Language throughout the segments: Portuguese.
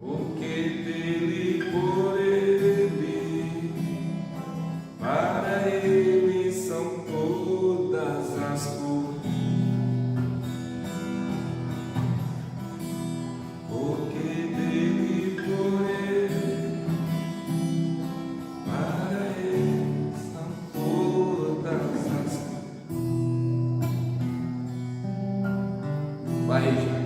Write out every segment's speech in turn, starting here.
Porque dele, por ele, para ele são todas as coisas. Porque dele, por ele, para ele são todas as coisas. Vai, gente.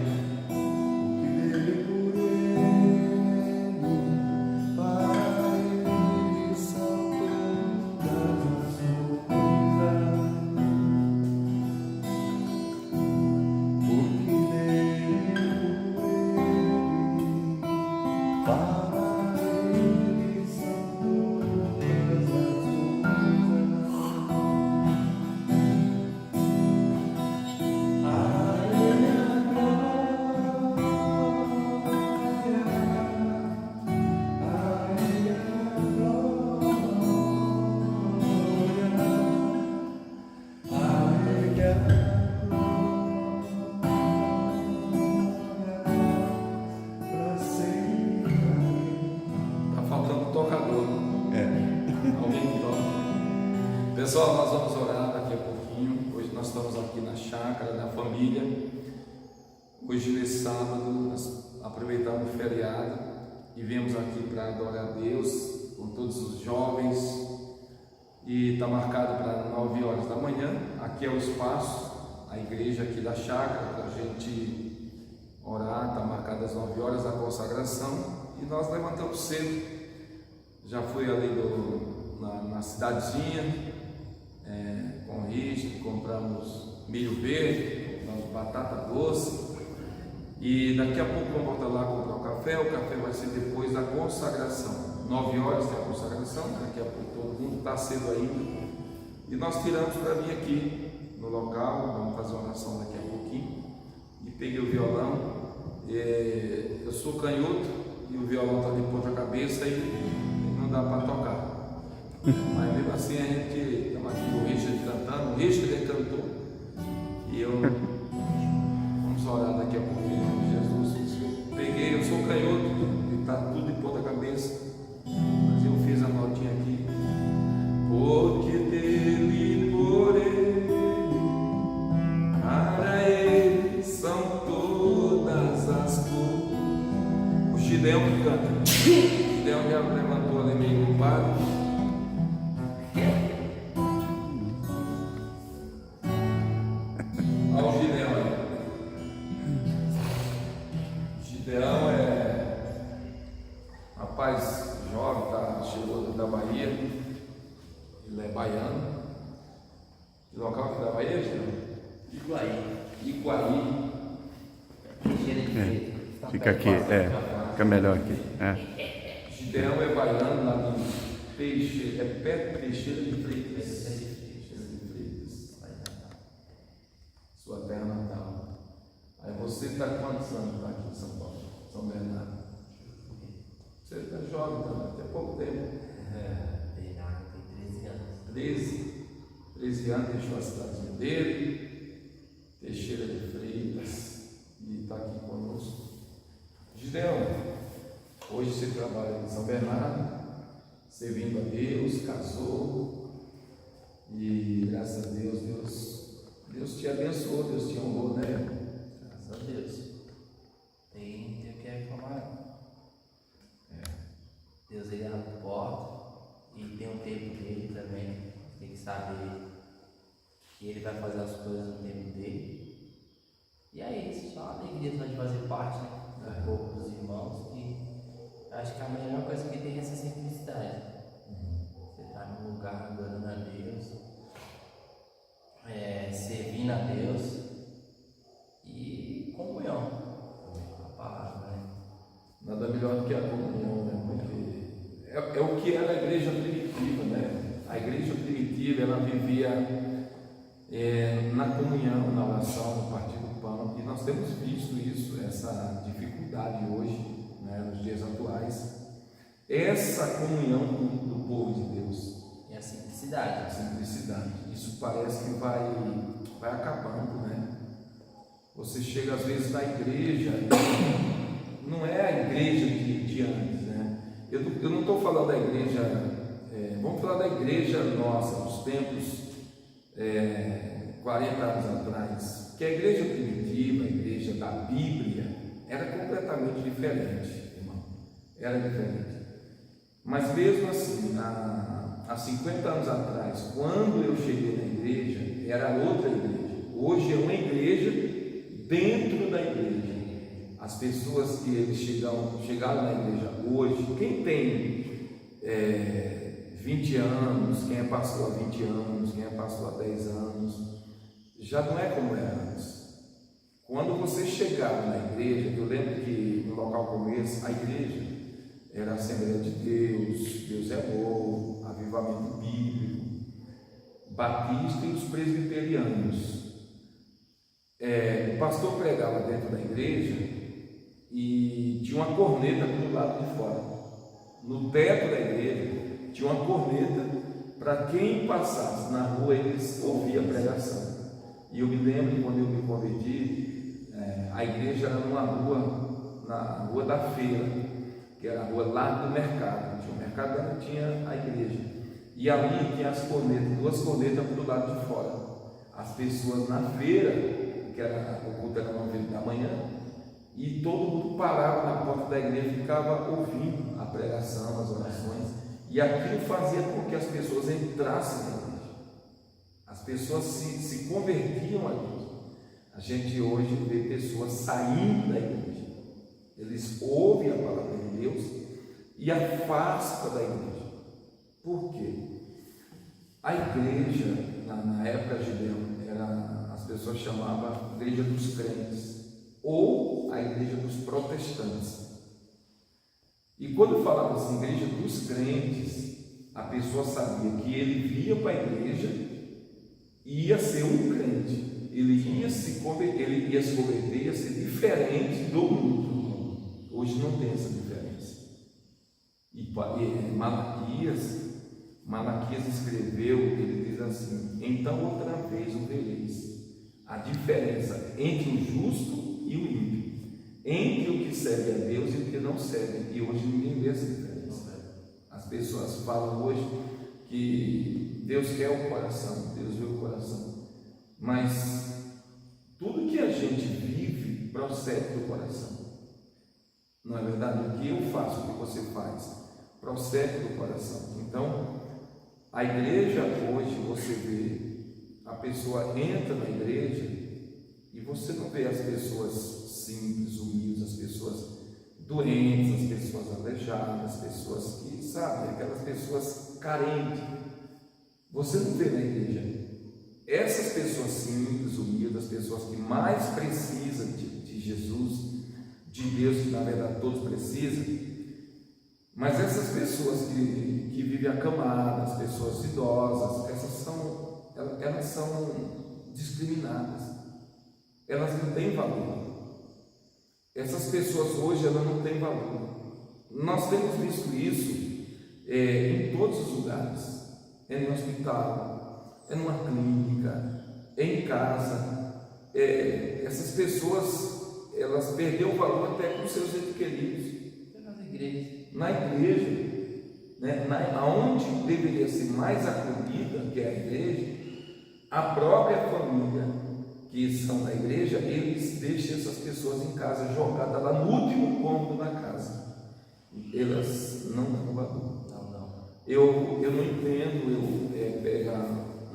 Pessoal, nós vamos orar daqui a pouquinho. Hoje nós estamos aqui na chácara da família. Hoje, nesse sábado, nós aproveitamos o feriado e viemos aqui para adorar a Deus com todos os jovens. E está marcado para 9 horas da manhã. Aqui é o espaço, a igreja aqui da chácara, para a gente orar. Está marcado às 9 horas a consagração. E nós levantamos cedo. Já fui ali na cidadezinha. Com o Richard, compramos milho verde, compramos batata doce e daqui a pouco vamos voltar lá comprar o café vai ser depois da consagração, 9 horas tem a consagração, daqui a pouco todo mundo está cedo ainda e nós tiramos para vir aqui no local, vamos fazer uma oração daqui a pouquinho e peguei o violão, eu sou canhoto e o violão está de ponta cabeça e não dá para tocar. Mas mesmo assim a gente estamos aqui com o Richard cantando, o Richard é cantor e vamos orar daqui a pouco em nome de Jesus. Eu sou canhoto e está tudo de ponta cabeça, mas eu fiz a notinha aqui. Porque dele, por ele, para ele são todas as coisas. O Gideão que canta, o Gideão já levantou ali meio culpado. Gideão rapaz jovem, chegou da Bahia, ele é baiano. Que local que é da Bahia, Gideão? Iguaí. Fica aqui, fica melhor aqui. Gideão é baiano, lá de Teixeira, perto de Teixeira de Freitas. Sua terra natal. Aí você está quantos anos tá aqui em São Paulo, São Bernardo? Você está jovem também, tem pouco tempo. Tem 13 anos. 13 anos, deixou a cidadezinha dele, Teixeira de Freitas, e está aqui conosco. Gideão, hoje você trabalha em São Bernardo, servindo a Deus, casou, e graças a Deus, Deus te abençoou, Deus te honrou, né? Graças a Deus. Tem o que reclamar. Deus ele abre a porta e tem um tempo dele também. Tem que saber que ele vai fazer as coisas no tempo dele. E é isso, só a alegria de fazer parte, né? Do corpo dos irmãos. E acho que a melhor coisa que tem é essa simplicidade. Você está num lugar adorando a Deus, servindo a Deus. E comunhão, a palavra, né? Nada melhor do que a comunhão, né? Porque é o que era a igreja primitiva, né? A igreja primitiva, ela vivia na comunhão, na oração, no partir do pão, e nós temos visto isso, essa dificuldade hoje, né? Nos dias atuais, essa comunhão do povo de Deus. E a simplicidade. Isso parece que vai acabando, né? Você chega às vezes na igreja, não é a igreja que Eu não estou falando da igreja, vamos falar da igreja nossa, dos tempos 40 anos atrás, que a igreja primitiva, a igreja da Bíblia, era completamente diferente, irmão, era diferente. Mas mesmo assim, há 50 anos atrás, quando eu cheguei na igreja, era outra igreja. Hoje é uma igreja dentro da igreja. As pessoas que eles chegaram na igreja hoje, quem tem 20 anos, quem é pastor há 20 anos, quem é pastor há 10 anos, já não é como era antes. Quando você chegava na igreja, eu lembro que no local como esse, a igreja era a Assembleia de Deus, Deus é Amor, Avivamento Bíblico, Batista e os presbiterianos. O pastor pregava dentro da igreja e tinha uma corneta do lado de fora. No teto da igreja tinha uma corneta para quem passasse na rua, eles ouviam a pregação. E eu me lembro quando eu me converti, a igreja era numa rua, na rua da feira, que era a rua lá do mercado. Tinha o mercado e tinha a igreja. E ali tinha as cornetas, 2 cornetas para o lado de fora. As pessoas na feira, que era o culto era 9h da manhã, e todo mundo parava na porta da igreja e ficava ouvindo a pregação, as orações, e aquilo fazia com que as pessoas entrassem na igreja. As pessoas se convertiam a Deus. A gente hoje vê pessoas saindo da igreja, eles ouvem a palavra de Deus e afastam da igreja. Por quê? A igreja, na época judaica, as pessoas chamavam igreja dos crentes ou a igreja dos protestantes. E quando falava assim, igreja dos crentes, a pessoa sabia que ele vinha para a igreja e ia ser um crente, ele ia se converter, ia ser diferente do mundo. Hoje não tem essa diferença. E Malaquias escreveu, ele diz assim: então outra vez o vereis a diferença entre o justo e o ímpio, entre o que serve a Deus e o que não serve. E hoje ninguém vê essa diferença. As pessoas falam hoje que Deus quer o coração, Deus vê o coração, mas tudo que a gente vive procede do coração. Não é verdade? O que eu faço, o que você faz, procede do coração. Então, a igreja hoje, você vê, a pessoa entra na igreja e você não vê as pessoas simples, humildes, as pessoas doentes, as pessoas aleijadas, as pessoas que, sabe, aquelas pessoas carentes. Você não vê na igreja. Essas pessoas simples, humildes, as pessoas que mais precisam de Jesus, de Deus, que na verdade todos precisam, mas essas pessoas que vivem acamadas, as pessoas idosas, elas são discriminadas, elas não têm valor. Essas pessoas hoje elas não têm valor. Nós temos visto isso em todos os lugares, no hospital, numa clínica, em casa. Essas pessoas elas perderam o valor até com seus entes queridos. Na igreja, né? Aonde deveria ser mais acolhida, que é a igreja, a própria família que são na igreja, eles deixam essas pessoas em casa, jogadas lá no último cômodo da casa. Elas não dão valor. Não. Eu não entendo pegar.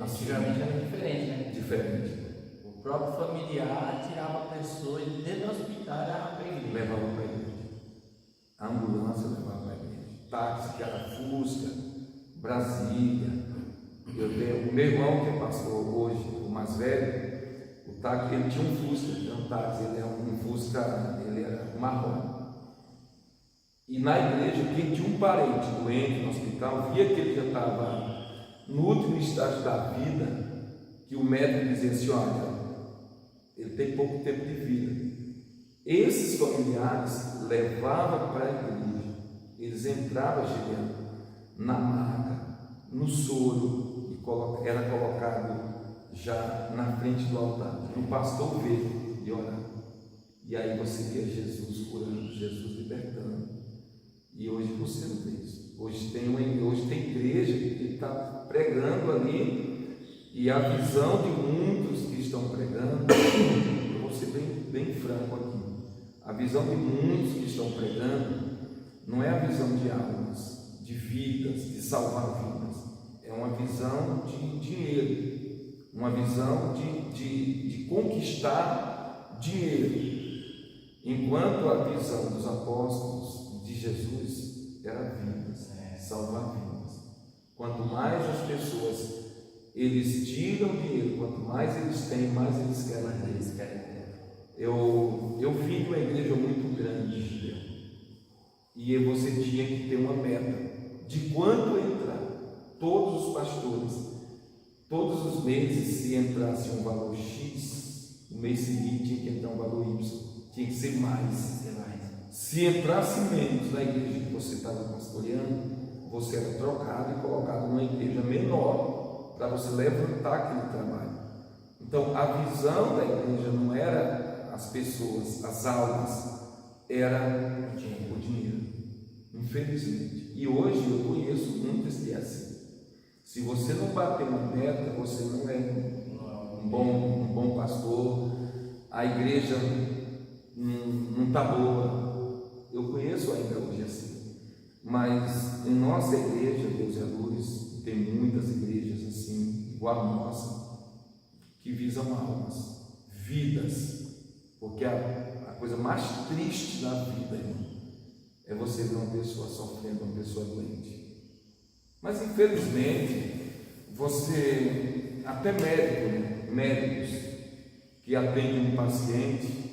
Antigamente era diferente, né? Diferente. O próprio familiar tirava a pessoa e dentro do hospital era para a igreja. Levava para a igreja. A ambulância levava para a igreja. Táxi, que era Fusca, Brasília. O meu irmão, que é pastor hoje, o mais velho, o táxi, ele tinha um Fusca, ele era um Fusca, ele era marrom. E na igreja, quem tinha um parente doente no hospital, via que ele já estava no último estágio da vida, que o médico dizia assim: olha, ele tem pouco tempo de vida. Esses familiares levavam para a igreja, eles entravam na maca, no soro, e era colocado já na frente do altar, para o pastor ver e orar. E aí você via Jesus curando, Jesus libertando. E hoje você não vê. Hoje tem igreja que está pregando ali, e a visão de muitos que estão pregando, eu vou ser bem franco aqui, a visão de muitos que estão pregando não é a visão de almas, de vidas, de salvar vidas, é uma visão de dinheiro, uma visão de conquistar dinheiro, enquanto a visão dos apóstolos de Jesus era vidas, salvar vidas. Quanto mais as pessoas eles tiram dinheiro, quanto mais eles têm, mais eles querem ter. Eu vim de uma igreja muito grande, e você tinha que ter uma meta de quanto entrar. Todos os pastores, todos os meses, se entrasse um valor X, o mês seguinte tinha que entrar um valor Y, tinha que ser mais. Se entrasse menos na igreja que você estava pastoreando, você era trocado e colocado numa igreja menor para você levantar aquele trabalho. Então a visão da igreja não era as pessoas, as almas, era o dinheiro, infelizmente. E hoje eu conheço muitos que é assim. Se você não bater uma meta, você não é um bom pastor, a igreja não está boa. Eu conheço ainda hoje assim, mas em nossa igreja, Deus é Luz, tem muitas igrejas assim, igual a nossa, que visam almas, vidas, porque a coisa mais triste da vida, irmão, é você ver uma pessoa sofrendo, uma pessoa doente. Mas infelizmente, você, até médicos que atendem um paciente,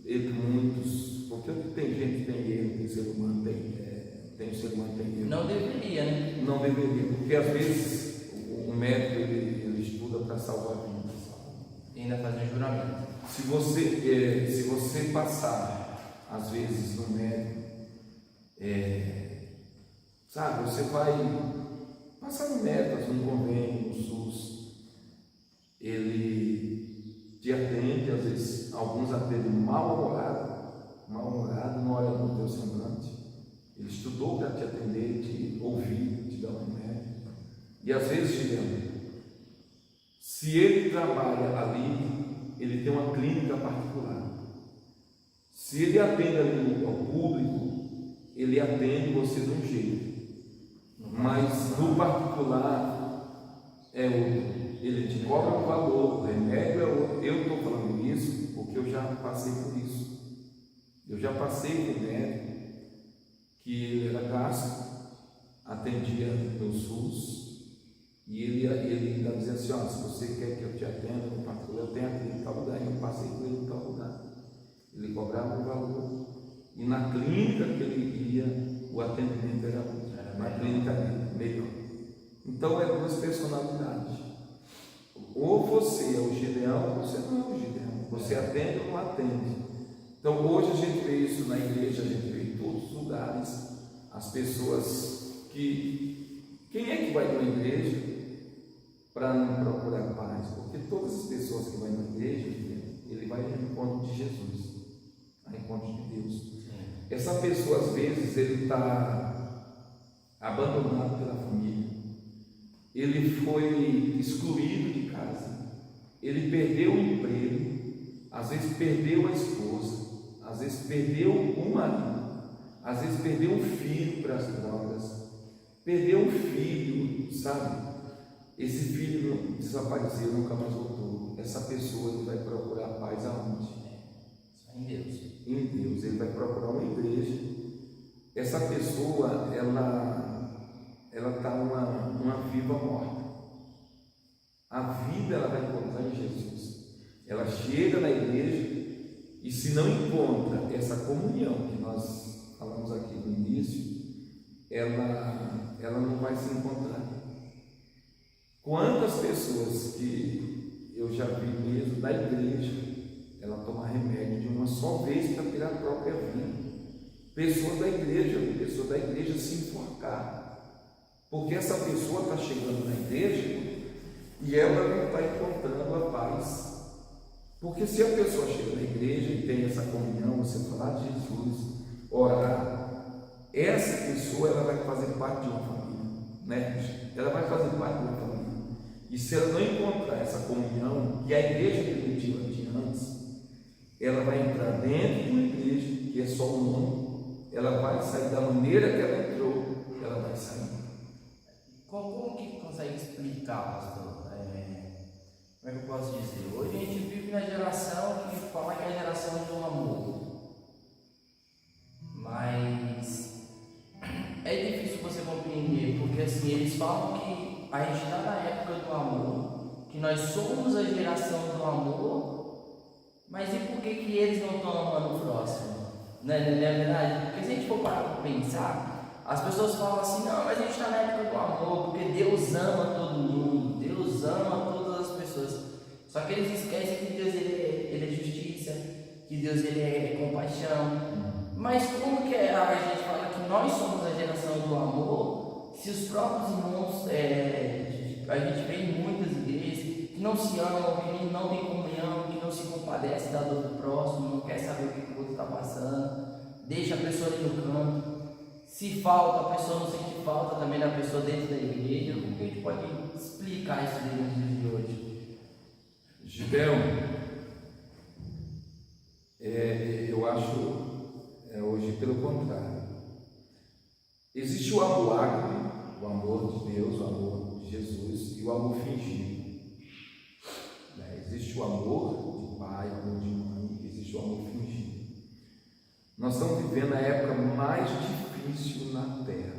muitos, porque tem gente que tem erro, tem ser humano, tem ser humano tem erro. Não deveria, né? Não deveria, porque às vezes o médico ele estuda para salvar vidas. E ainda faz um juramento. Se você passar, às vezes, no médico, sabe, você vai passar no Metas, no convênio, no SUS, ele te atende, às vezes, alguns atendem mal-humorado, não olha no teu semblante, ele estudou para te atender, te ouvir, te dar um remédio, e às vezes, Juliano, se ele trabalha ali, ele tem uma clínica particular, se ele atende ali ao público, ele atende você de um jeito, mas no particular é outro. Ele te cobra um valor, o remédio é outro. Eu estou falando isso porque eu já passei por isso. Eu já passei por médico que ele era gasto, atendia no SUS, e ele ainda dizia assim: ó, se você quer que eu te atenda no particular, eu tenho aqui em tal lugar, e eu passei por ele em tal lugar. Ele cobrava um valor, e na clínica que ele ia, o atendimento era outro. Na clínica melhor. Então é duas personalidades. Ou você é o Gideão, ou você não é o Gideão. Você atende ou não atende. Então hoje a gente vê isso na igreja, a gente vê em todos os lugares. As pessoas que... Quem é que vai para a igreja para não procurar paz? Porque todas as pessoas que vão na igreja, ele vai ao encontro de Jesus, ao encontro de Deus. Essa pessoa, às vezes, ele está abandonado pela família, ele foi excluído de casa, ele perdeu o emprego, às vezes perdeu a esposa, às vezes perdeu o marido, às vezes perdeu um filho para as drogas, perdeu um filho, sabe? Esse filho desapareceu, nunca mais voltou. Essa pessoa ele vai procurar paz aonde? Só em Deus. Em Deus. Ele vai procurar uma igreja. Essa pessoa, ela está numa viva morta. A vida ela vai encontrar em Jesus. Ela chega na igreja e se não encontra essa comunhão que nós falamos aqui no início, ela não vai se encontrar. Quantas pessoas que eu já vi mesmo da igreja, ela toma remédio de uma só vez para tirar a própria vida. Pessoas da igreja se enforcar, porque essa pessoa está chegando na igreja e ela não está encontrando a paz. Porque se a pessoa chega na igreja e tem essa comunhão, você falar de Jesus, orar, essa pessoa pessoa ela vai fazer parte de uma família, né? Ela vai fazer parte de uma família. E se ela não encontrar essa comunhão que a igreja permitiu antes, ela vai entrar dentro de uma igreja que é só um nome, ela vai sair da maneira que ela entrou, ela vai sair. Como que consegue explicar, pastor? Como é que eu posso dizer? Hoje a gente vive na geração que fala que é a geração do amor. Mas é difícil você compreender, porque assim, eles falam que a gente está na época do amor, que nós somos a geração do amor, mas e por que eles não estão amando o próximo? Não é verdade? Porque se a gente for parar para pensar, as pessoas falam assim, não, mas a gente está na época do amor, porque Deus ama todo mundo, Deus ama todas as pessoas. Só que eles esquecem que Deus ele é justiça, que Deus ele é compaixão. Mas como que a gente fala que nós somos a geração do amor, se os próprios irmãos, a gente vê em muitas igrejas que não se amam, que não tem comunhão, que não se compadece da dor do próximo, não quer saber o que o outro está passando, deixa a pessoa ali no canto. Se falta, a pessoa não sente falta também da pessoa dentro da igreja. Como que a gente pode explicar isso nos dias de hoje? Gideão, eu acho hoje pelo contrário. Existe o amor ágape, o amor de Deus, o amor de Jesus e o amor fingido. Existe o amor de pai, o amor de mãe, existe o amor fingido. Nós estamos vivendo a época mais difícil na Terra,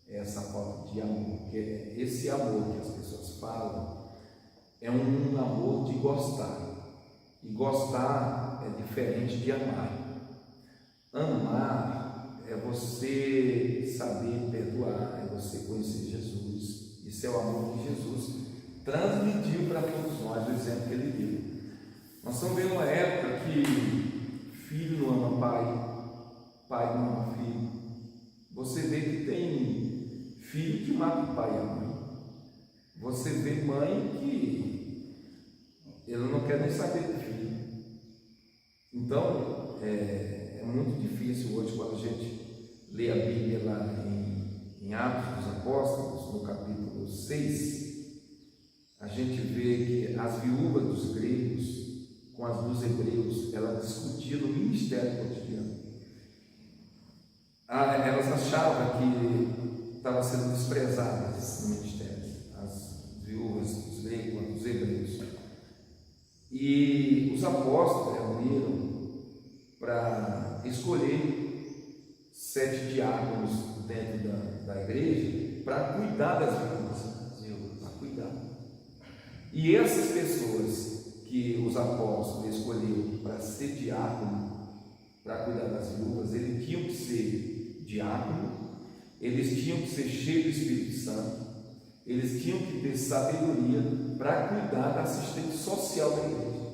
essa falta de amor, porque esse amor que as pessoas falam é um amor de gostar, e gostar é diferente de amar. Amar é você saber perdoar, é você conhecer Jesus. Isso é o amor que Jesus transmitiu para todos nós, o exemplo que ele deu. Nós estamos vendo uma época que filho não ama pai, pai não ama filho. Você vê que tem filho que mata o pai e a mãe. Você vê mãe que ele não quer nem saber do filho. Então, é muito difícil hoje, quando a gente lê a Bíblia lá em Atos dos Apóstolos, no capítulo 6, a gente vê que as viúvas dos gregos com as dos hebreus, elas discutiam no ministério cotidiano. Elas achavam que estavam sendo desprezadas no ministério, as viúvas dos gregos com as dos hebreus. E os apóstolos reuniram para escolher 7 diáconos dentro da igreja para cuidar das viúvas, para cuidar. E essas pessoas que os apóstolos escolheram para ser diácono, para cuidar das viúvas, eles tinham que ser diácono, eles tinham que ser cheios do Espírito Santo, eles tinham que ter sabedoria para cuidar da assistência social da igreja.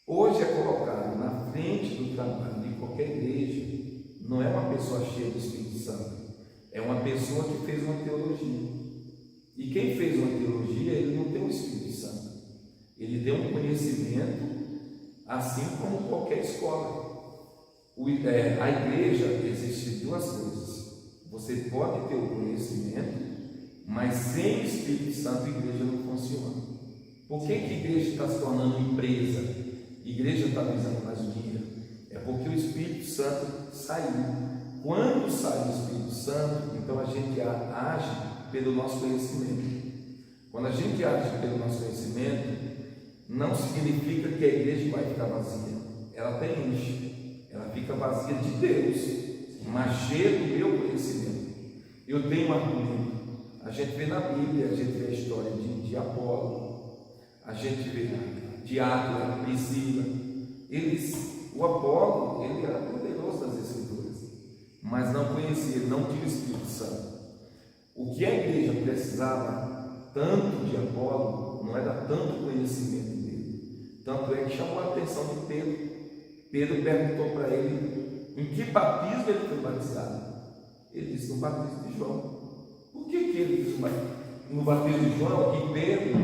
Hoje é colocado na frente do trabalho de qualquer igreja, não é uma pessoa cheia do Espírito Santo, é uma pessoa que fez uma teologia. E quem fez uma teologia, ele não tem o Espírito Santo, ele tem um conhecimento, assim como qualquer escola. A igreja existe 2 coisas: você pode ter o conhecimento, mas sem o Espírito Santo a igreja não funciona. Por que a igreja está se tornando empresa? A igreja está visando mais dinheiro? É porque o Espírito Santo saiu. Quando sai o Espírito Santo, então a gente age pelo nosso conhecimento. Quando a gente age pelo nosso conhecimento, não significa que a igreja vai ficar vazia. Ela até enche, ela fica vazia de Deus, mas cheia do meu conhecimento. Eu tenho um argumento. A gente vê na Bíblia, a gente vê a história de Apolo, a gente vê de Áquila, Priscila. O Apolo, ele era poderoso nas Escrituras, mas não conhecia, ele não tinha o Espírito Santo. O que a igreja precisava tanto de Apolo não era tanto conhecimento dele. Tanto é que chamou a atenção de Pedro. Pedro perguntou para ele em que batismo ele foi batizado. Ele disse: no batismo de João. Por que ele disse no batismo de João? E Pedro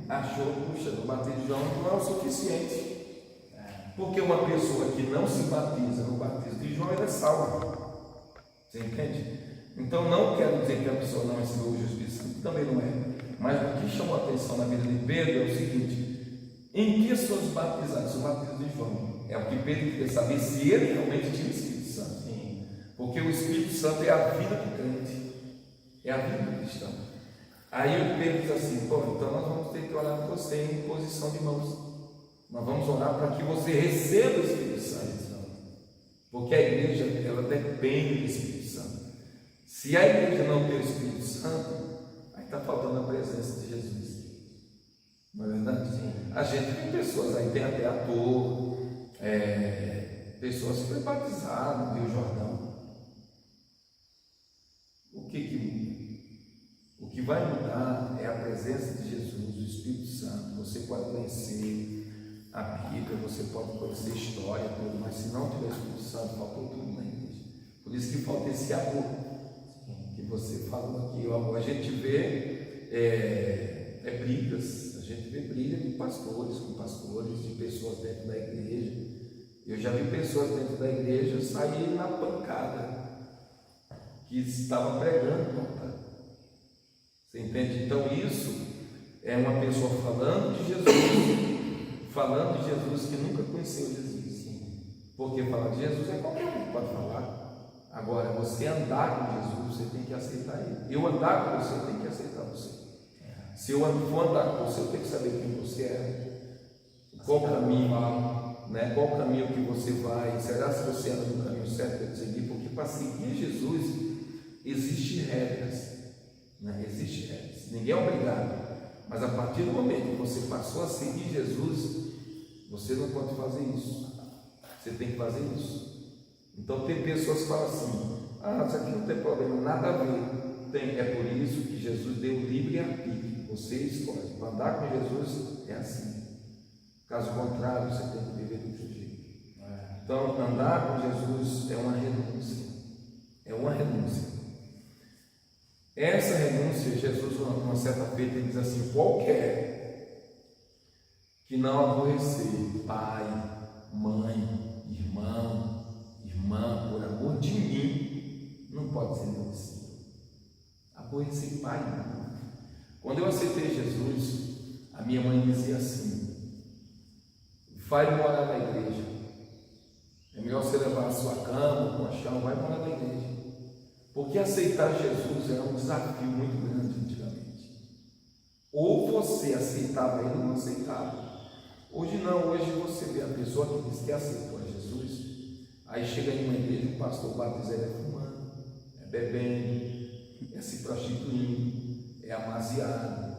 achou, puxa, no batismo de João não é o suficiente. Porque uma pessoa que não se batiza no batismo de João, ela é salva. Você entende? Então não quero dizer que a pessoa não recebeu o Espírito Santo, também não é. Mas o que chamou a atenção na vida de Pedro é o seguinte: em que foram batizados? O batismo de João. É o que Pedro queria saber, se ele realmente tinha o Espírito Santo. Sim. Porque o Espírito Santo é a vida do crente, é a vida do cristão. Aí o Pedro diz assim: pô, então nós vamos ter que orar por você em posição de mãos. Nós vamos orar para que você receba o Espírito Santo. Porque a igreja, ela depende do Espírito Santo. Se a igreja não tem o Espírito Santo, aí está faltando a presença de Jesus. Não é verdade? Sim. A gente tem pessoas aí, tem até ator, pessoas que foi batizado no Rio Jordão. O que vai mudar é a presença de Jesus, o Espírito Santo. Você pode conhecer a Bíblia, você pode conhecer a história, tudo, mas se não tiver o Espírito Santo, faltou tudo na igreja. Por isso que falta esse amor que você falou aqui. O amor, a gente vê brigas, a gente vê briga de pastores com pastores, de pessoas dentro da igreja. Eu já vi pessoas dentro da igreja saírem na pancada, que estavam pregando contra. Você entende? Então isso é uma pessoa falando de Jesus que nunca conheceu Jesus. Sim. Porque falar de Jesus é qualquer um que pode falar. Agora, você andar com Jesus, você tem que aceitar Ele. Eu andar com você, eu tenho que aceitar você. Se eu for andar com você, eu tenho que saber quem você é, qual caminho, né? Qual caminho que você vai. Será se você anda no caminho certo para seguir? Porque para seguir Jesus existem regras, né? Existem regras. Ninguém é obrigado. Mas a partir do momento que você passou a seguir Jesus, você não pode fazer isso. Você tem que fazer isso. Então tem pessoas que falam assim: isso aqui não tem problema, nada a ver. É por isso que Jesus deu livre-arbítrio. Você escolhe. Para andar com Jesus é assim. Caso contrário, você tem que viver do outro jeito. Então, andar com Jesus é uma renúncia. É uma renúncia. Essa renúncia, Jesus, uma certa feita, ele diz assim: qualquer que não aborrecer pai, mãe, irmão, irmã, por amor de mim, não pode ser meu discípulo. Aborrecer pai, não. Quando eu aceitei Jesus, a minha mãe dizia assim: vai morar na igreja. É melhor você levar a sua cama, o colchão, vai morar na igreja. Porque aceitar Jesus era um desafio muito grande antigamente. Ou você aceitava ele ou não aceitava. Hoje não, hoje você vê a pessoa que diz que aceitou a Jesus, aí chega em uma igreja, o pastor batiza ele fumando, é bebendo, é se prostituindo, é amaziado,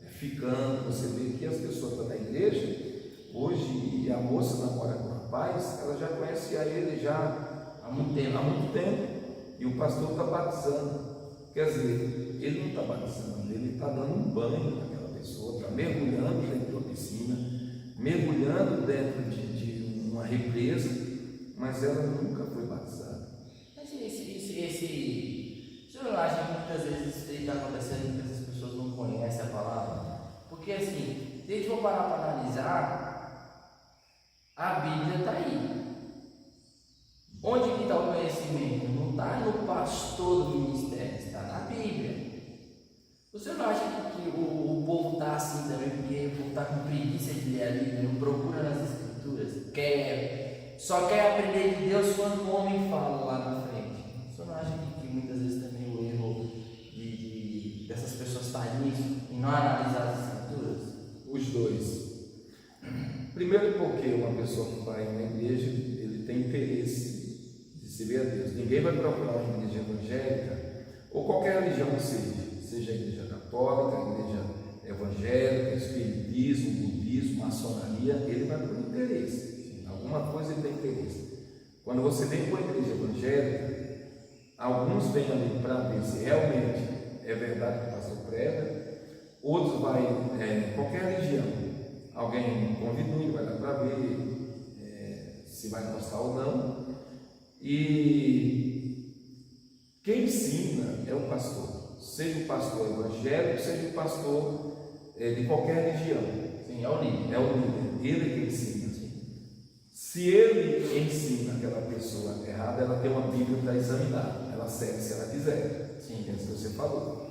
é ficando. Você vê que as pessoas estão na igreja hoje, e a moça namora com o rapaz, ela já conhece a ele já há muito tempo. E o pastor está batizando. Quer dizer, ele não está batizando, ele está dando um banho naquela pessoa, está mergulhando dentro de uma piscina, mergulhando dentro de uma represa, mas ela nunca foi batizada. Mas o senhor acha que muitas vezes isso está acontecendo porque as pessoas não conhecem a palavra? Porque assim, se a gente for parar para analisar, a Bíblia está aí. Onde que está o conhecimento? Não está no pastor do ministério, está na Bíblia. Você não acha que o povo está assim também, porque o povo está com preguiça de ler a Bíblia, não procura nas Escrituras, só quer aprender de Deus quando o homem fala lá na frente? Você não acha que muitas vezes também o erro dessas pessoas está nisso, em não analisar as Escrituras? Os dois. Primeiro, porque uma pessoa que vai na igreja, ele tem interesse de se ver a Deus. Ninguém vai procurar uma igreja evangélica, ou qualquer religião que seja a igreja católica, a igreja evangélica, espiritismo, budismo, maçonaria, ele vai por interesse. Alguma coisa ele tem interesse. Quando você vem para uma igreja evangélica, alguns vêm ali para ver se realmente é verdade que o pastor prega, outros vai, qualquer religião, alguém convidou e vai lá para ver se vai gostar ou não. E quem ensina é o pastor, seja o pastor evangélico, seja o pastor de qualquer religião. Sim, é o líder. É o líder, ele que ensina. Se ele ensina aquela pessoa errada, ela tem uma Bíblia para examinar, ela segue se ela quiser. Sim, é isso que você falou.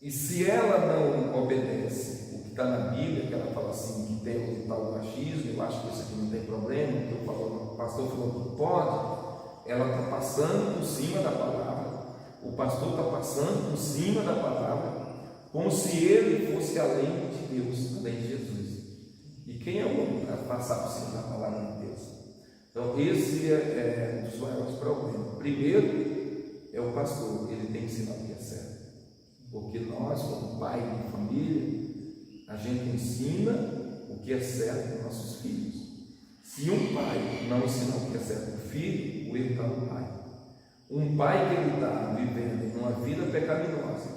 E se ela não obedece o que está na Bíblia, que ela fala assim, que tem o tal machismo, eu acho que isso aqui não tem problema, que o pastor falou que pode, ela está passando por cima da palavra, o pastor está passando por cima da palavra, como se ele fosse além de Deus, além de Jesus. E quem é o homem para passar por cima da palavra de Deus? Então, esse é um dos maiores problemas. Primeiro, é o pastor, ele tem que ensinar o que é certo. Porque nós, como pai de família, a gente ensina o que é certo para nossos filhos. Se um pai não ensinar o que é certo para o filho, o erro está no pai. Um pai que ele está vivendo uma vida pecaminosa,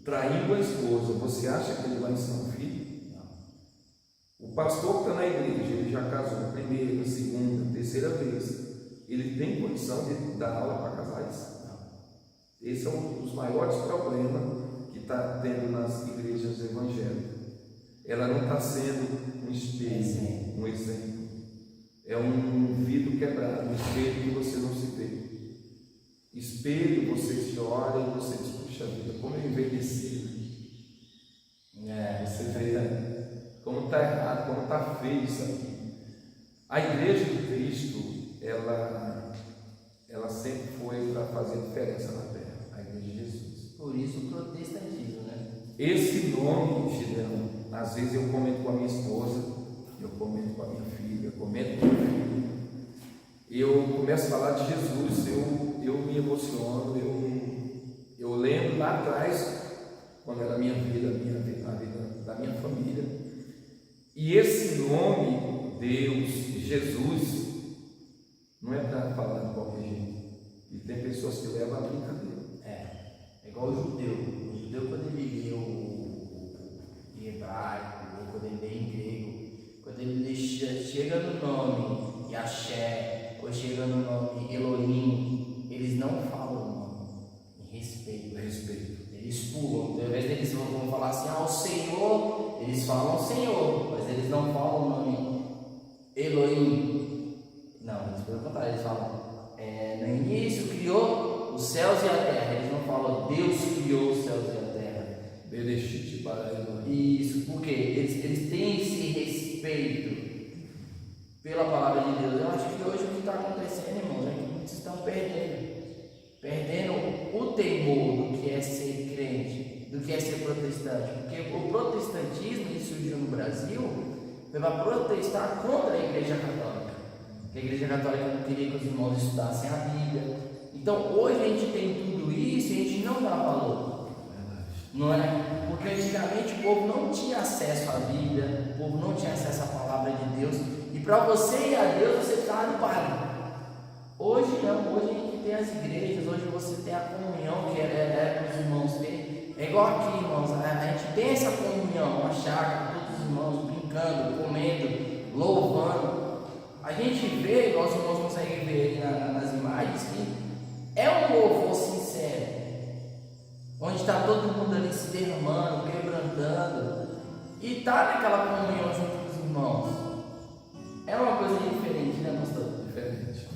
traindo a esposa, você acha que ele vai ensinar o filho? Não. O pastor que está na igreja, ele já casou a primeira, a segunda, a terceira vez, ele tem condição de dar aula para casais? Esse é um dos maiores problemas que está tendo nas igrejas evangélicas. Ela não está sendo um espelho, um exemplo. É um vidro quebrado, um espelho que você não se vê. Espelho, você se olha e você diz, puxa vida, como eu envelheci. Você vê como está errado, como está feio isso aqui. A igreja de Cristo, ela sempre foi para fazer diferença na terra. A igreja de Jesus. Por isso o protestantismo, né? Esse nome, Gideão, às vezes eu comento com a minha esposa, eu comento com a minha filha, eu comento com o meu filho, eu começo a falar de Jesus, eu me emociono, eu lembro lá atrás, quando era a minha vida, a vida da minha família, e esse nome, Deus, Jesus, não é para falar de qualquer jeito. E tem pessoas que levam a brincadeira. É igual o judeu. O judeu, quando ele lê em hebraico, ou quando ele lê em grego, quando ele chega no nome Yahshé, ou chega no nome Elohim, eles não falam o nome em respeito. Eles pulam. Ao invés deles vão falar assim, o Senhor, eles falam Senhor, mas eles não falam o nome Elohim. Não, eles pelo contrário, eles falam no início criou os céus e a terra. Eles não falam Deus criou os céus e a terra. Bereshit bara Elohim. Isso, porque eles têm esse respeito pela palavra de Deus. Eu acho que hoje o que está acontecendo, irmãos, é que muitos estão perdendo o temor do que é ser crente, do que é ser protestante. Porque o protestantismo que surgiu no Brasil foi para protestar contra a Igreja Católica. A Igreja Católica não queria que os irmãos estudassem a Bíblia. Então hoje a gente tem tudo isso e a gente não dá valor. Não é? Porque antigamente o povo não tinha acesso à Bíblia, o povo não tinha acesso à palavra de Deus. E para você ir a Deus, você precisava do padre. Hoje não, hoje a gente tem as igrejas, hoje você tem a comunhão que é os irmãos têm. É igual aqui, irmãos, a gente tem essa comunhão, uma chácara, todos os irmãos brincando, comendo, louvando. A gente vê, igual os irmãos conseguem ver aí nas imagens, que é um louvor sincero, onde está todo mundo ali se derramando, quebrantando, e está naquela comunhão junto com os irmãos. É uma coisa diferente, né, pastor? Diferente.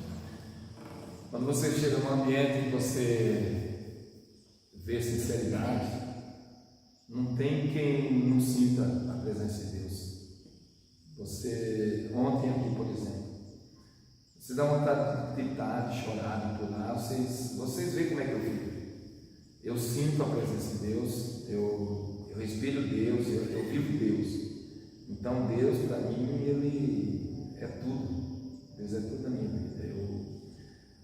Quando você chega num ambiente que você vê sinceridade, não tem quem não sinta a presença de Deus. Você, ontem aqui, por exemplo, você dá vontade de gritar, de chorar, de pular, vocês veem como é que eu fico. Eu sinto a presença de Deus, eu respiro Deus, eu vivo Deus. Então Deus para mim, Ele é tudo. Deus é tudo na minha vida.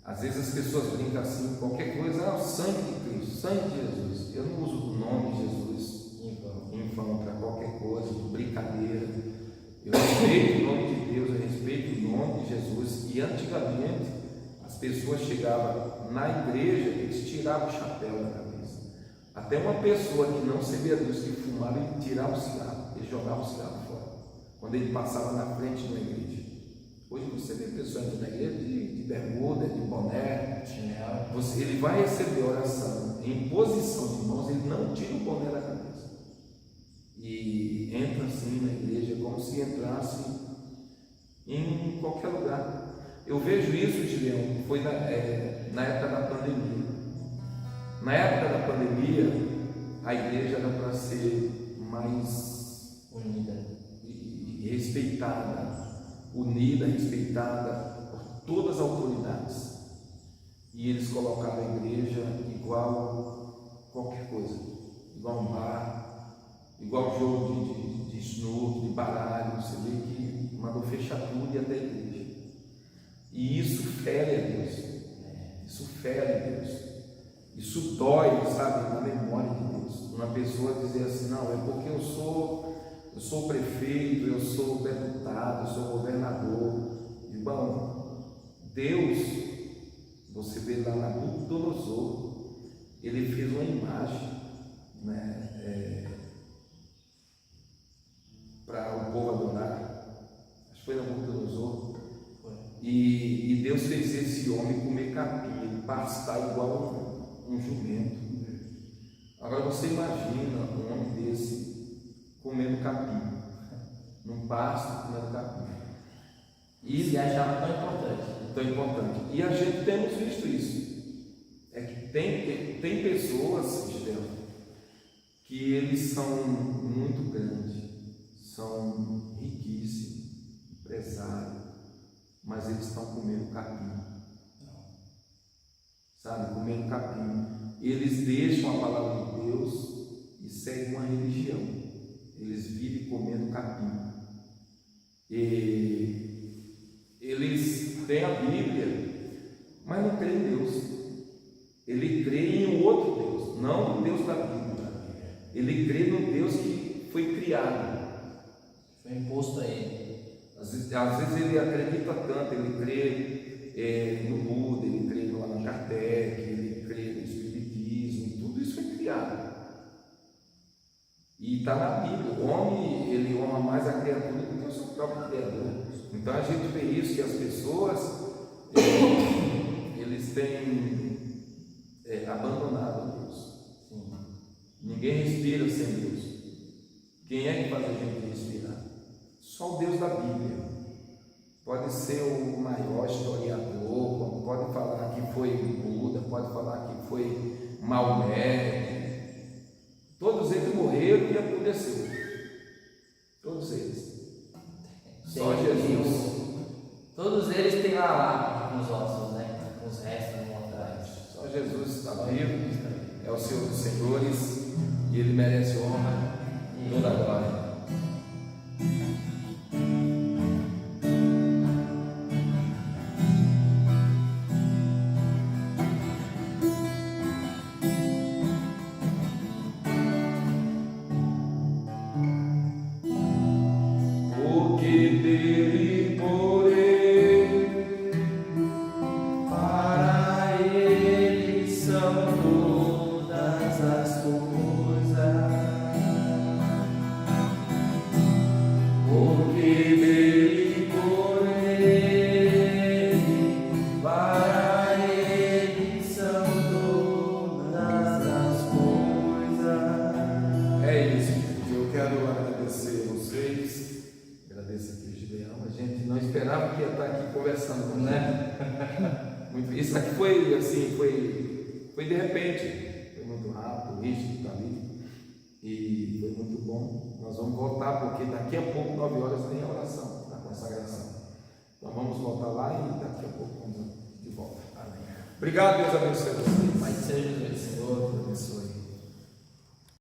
Às vezes as pessoas brincam assim, qualquer coisa, o sangue de Cristo, sangue de Jesus. Eu não uso o nome de Jesus em vão para qualquer coisa, brincadeira. Eu respeito o nome de Deus, eu respeito o nome de Jesus. E antigamente as pessoas chegavam na igreja, eles tiravam o chapéu da cabeça. Até uma pessoa que não sabia Deus, que fumava, ele tirava o cigarro, ele jogava o cigarro fora, quando ele passava na frente de uma igreja. Hoje você vê pessoas na igreja de bermuda, de boné, ele vai receber oração em posição de mãos, ele não tira o boné da cabeça. E entra assim na igreja como se entrasse em qualquer lugar. Eu vejo isso, Gideão, foi na época da pandemia. Na época da pandemia, a igreja era para ser mais unida e respeitada, unida, respeitada por todas as autoridades. E eles colocaram a igreja igual qualquer coisa, igual um bar, igual jogo de snooker, de baralho. Você vê que mandou fechar tudo e até a igreja. E isso fere a Deus, isso fere a Deus, isso dói, sabe, na memória de Deus. Uma pessoa dizer assim: não, é porque eu sou prefeito, eu sou deputado, eu sou governador. Irmão, Deus, você vê lá na Nabucodonosor, ele fez uma imagem, né, para o povo adorar. Acho que foi Nabucodonosor. E Deus fez esse homem comer capim, ele pastar igual um jumento. Agora você imagina um homem desse comendo capim, num pasto comendo capim. E se achava tão importante. E a gente temos visto isso. É que tem pessoas, Gideão, que eles são muito grandes, são riquíssimos, empresários, mas eles estão comendo capim, sabe, comendo capim. Eles deixam a palavra de Deus e seguem uma religião. Eles vivem comendo capim. E eles têm a Bíblia, mas não creem em Deus. Ele crê em um outro Deus, não no Deus da Bíblia. Ele crê no Deus que foi criado, foi imposto a ele. Às vezes ele acredita tanto, ele crê no Buda, ele crê no Allan Kardec, ele crê no Espiritismo, e tudo isso foi criado. E está na Bíblia. O homem, ele ama mais a criatura do que o seu próprio Criador. Então a gente vê isso, que as pessoas, eles têm abandonado Deus. Sim. Ninguém respira sem Deus. Quem é que faz a gente respirar? Só o Deus da Bíblia. Pode ser o maior historiador, pode falar que foi Buda, pode falar que foi Maomé. Todos eles morreram e apodreceram. Todos eles. Só Jesus. Todos eles têm lá nos ossos, né? Os restos mortais. Só Jesus está vivo, é o Senhor dos Senhores, e Ele merece honra e toda a glória. Isso aqui foi assim, foi de repente, foi muito rápido, o ritmo está ali, e foi muito bom. Nós vamos voltar, porque daqui a pouco, 9 horas, tem a oração da consagração. Então vamos voltar lá e daqui a pouco vamos de volta. Amém. Obrigado, Deus abençoe vocês. Pai de Jesus.